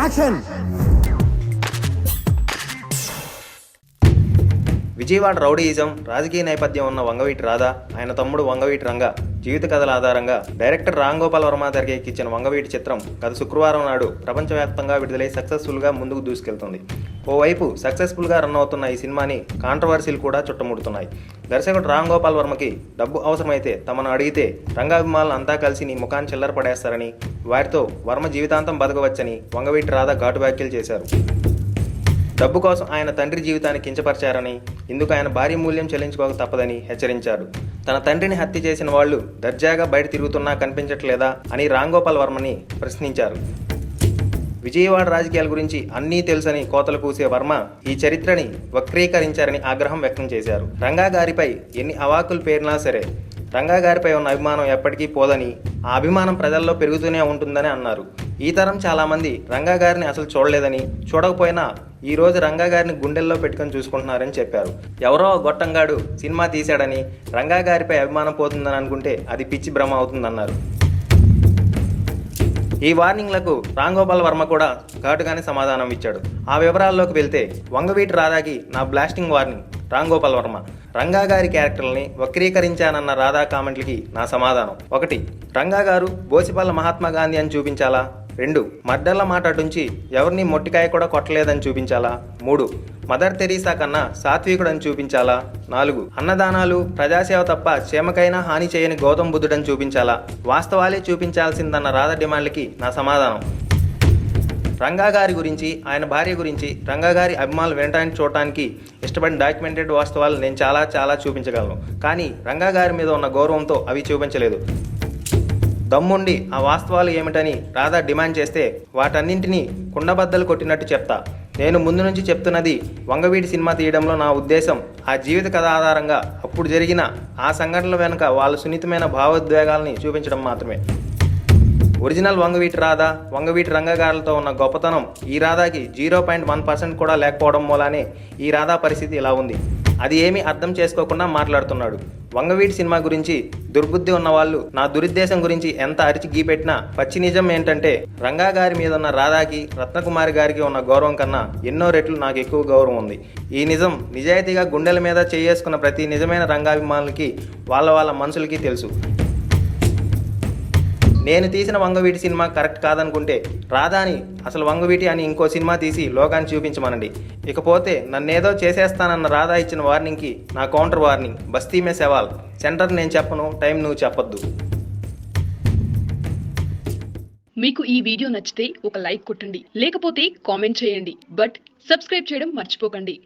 Action. Vijayawada rowdyism, రాజకీయ నేపథ్యం ఉన్న వంగవీటి రాధ, ఆయన తమ్ముడు వంగవీటి రంగ జీవిత కథల ఆధారంగా డైరెక్టర్ రామ్ గోపాల్ వర్మ తెరకెక్కించిన వంగవీటి చిత్రం గత శుక్రవారం నాడు ప్రపంచవ్యాప్తంగా విడుదలై సక్సెస్ఫుల్గా ముందుకు దూసుకెళ్తుంది. ఓవైపు సక్సెస్ఫుల్గా రన్ అవుతున్న ఈ సినిమాని కాంట్రవర్సీలు కూడా చుట్టుముడుతున్నాయి. దర్శకుడు రామ్ గోపాల్ వర్మకి డబ్బు అవసరమైతే తమను అడిగితే రంగాభిమానులు అంతా కలిసి నీ ముఖాన్ని చిల్లర పడేస్తారని, వారితో వర్మ జీవితాంతం బతకవచ్చని వంగవీటి రాధ ఘాటు వ్యాఖ్యలు చేశారు. డబ్బు కోసం ఆయన తండ్రి జీవితాన్ని కించపరిచారని, ఇందుకు ఆయన భారీ మూల్యం చెల్లించుకోక తప్పదని హెచ్చరించారు. తన తండ్రిని హత్య చేసిన వాళ్లు దర్జాగా బయట తిరుగుతున్నా కనిపించట్లేదా అని రామ్ గోపాల్ వర్మని ప్రశ్నించారు. విజయవాడ రాజకీయాల గురించి అన్నీ తెలుసని కోతలు కూసే వర్మ ఈ చరిత్రని వక్రీకరించారని ఆగ్రహం వ్యక్తం చేశారు. రంగా గారిపై ఎన్ని అవాకులు పేరినా సరే రంగా గారిపై ఉన్న అభిమానం ఎప్పటికీ పోదని, ఆ అభిమానం ప్రజల్లో పెరుగుతూనే ఉంటుందని అన్నారు. ఈ తరం చాలామంది రంగా గారిని అసలు చూడలేదని, చూడకపోయినా ఈ రోజు రంగా గారిని గుండెల్లో పెట్టుకొని చూసుకుంటున్నారని చెప్పారు. ఎవరో గొట్టంగాడు సినిమా తీశాడని రంగా గారిపై అభిమానం పోతుందని అనుకుంటే అది పిచ్చి భ్రమ అవుతుందన్నారు. ఈ వార్నింగ్లకు రామ్ గోపాల్ వర్మ కూడా ఘాటుగానే సమాధానం ఇచ్చాడు. ఆ వివరాల్లోకి వెళ్తే వంగవీటి రాధాకి నా బ్లాస్టింగ్ వార్నింగ్. రామ్ గోపాల్ వర్మ రంగా గారి క్యారెక్టర్ని వక్రీకరించానన్న రాధా కామెంట్లకి నా సమాధానం: 1. రంగా గారు బోసిపల్ల మహాత్మా గాంధీ అని చూపించాలా? 2. మర్డర్ల మాట అటుంచి ఎవరిని మొట్టికాయ కూడా కొట్టలేదని చూపించాలా? 3. మదర్ తెరీసా కన్నా సాత్వికుడని చూపించాలా? 4. అన్నదానాలు ప్రజాసేవ తప్ప క్షేమకైనా హాని చేయని గౌతమ్ బుద్ధుడని చూపించాలా? వాస్తవాలే చూపించాల్సిందన్న రాధ డిమాండ్లకి నా సమాధానం: రంగా గారి గురించి, ఆయన భార్య గురించి, రంగా గారి అభిమానులు వినటానికి చూడటానికి ఇష్టపడిన డాక్యుమెంటెడ్ వాస్తవాలు నేను చాలా చూపించగలను. కానీ రంగా గారి మీద ఉన్న గౌరవంతో అవి చూపించలేదు. దమ్ముండి ఆ వాస్తవాలు ఏమిటని రాధా డిమాండ్ చేస్తే వాటన్నింటినీ కుండబద్దలు కొట్టినట్టు చెప్తా. నేను ముందు నుంచి చెప్తున్నది, వంగవీటి సినిమా తీయడంలో నా ఉద్దేశం ఆ జీవిత కథ ఆధారంగా అప్పుడు జరిగిన ఆ సంఘటనల వెనుక వాళ్ళ సున్నితమైన భావోద్వేగాల్ని చూపించడం మాత్రమే. ఒరిజినల్ వంగవీటి రాధ, వంగవీటి రంగా గారులతో ఉన్న గొప్పతనం ఈ రాధాకి 0.1% కూడా లేకపోవడం మూలానే ఈ రాధా పరిస్థితి ఇలా ఉంది. అది ఏమీ అర్థం చేసుకోకుండా మాట్లాడుతున్నాడు. వంగవీటి సినిమా గురించి దుర్బుద్ధి ఉన్న వాళ్ళు నా దురుద్దేశం గురించి ఎంత అరిచి గీపెట్టినా పచ్చి నిజం ఏంటంటే రంగా గారి మీద ఉన్న రాధాకి, రత్నకుమారి గారికి ఉన్న గౌరవం కన్నా ఎన్నో రెట్లు నాకు ఎక్కువ గౌరవం ఉంది. ఈ నిజం నిజాయితీగా గుండెల మీద చేసుకున్న ప్రతి నిజమైన రంగాభిమానులకి వాళ్ళ మనసులకి తెలుసు. నేను తీసిన వంగవీటి సినిమా కరెక్ట్ కాదనుకుంటే రాధాని అసలు వంగవీటి అని ఇంకో సినిమా తీసి లోకాన్ని చూపించమనండి. ఇకపోతే నన్నేదో చేసేస్తానన్న రాధా ఇచ్చిన వార్నింగ్కి నా కౌంటర్ వార్నింగ్: బస్తీ మే సవాల్. సెంటర్ నేను చెప్పను, టైం నువ్వు చెప్పొద్దు. మీకు ఈ వీడియో నచ్చితే ఒక లైక్ కొట్టండి, లేకపోతే కామెంట్ చేయండి. బట్ సబ్స్క్రైబ్ చేయడం మర్చిపోకండి.